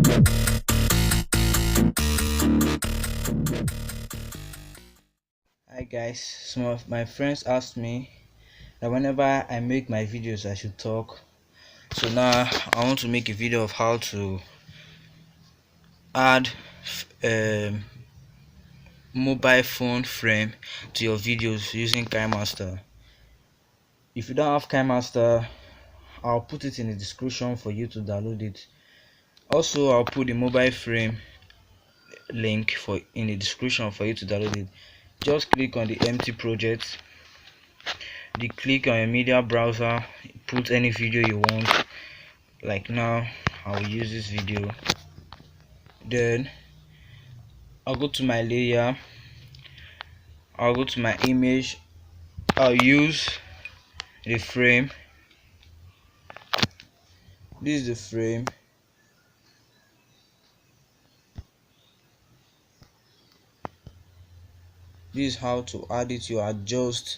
Hi guys, some of my friends asked me that whenever I make my videos I should talk. So now I want to make a video of how to add um, mobile phone frame to your videos using Kinemaster. If you don't have Kinemaster, I'll put it in the description for you to download it. Also, I'll put the mobile frame link for in the description for you to download it. Just click on the empty project, click on your media browser, put any video you want. Like now I will use this video. Then I'll go to my layer, I'll go to my image, I'll use the frame. This is the frame. This is how to add it. You adjust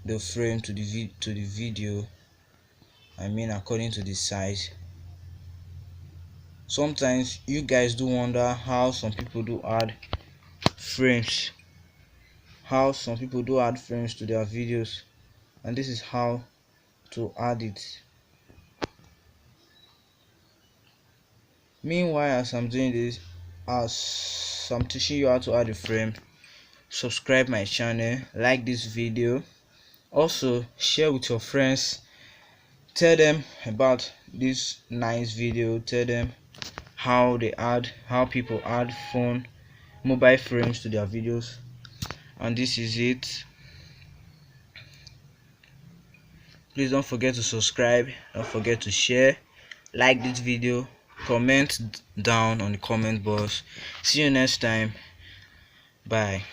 the frame to the video, according to the size. Sometimes you guys do wonder how some people do add frames to their videos, and this is how to add it. Meanwhile, as I'm doing this, as I'm teaching you how to add a frame, subscribe my channel, like this video, also share with your friends, tell them about this nice video, tell them how people add mobile frames to their videos. And this is it. Please don't forget to subscribe, don't forget to share, like this video, comment down on the comment box. See you next time. Bye.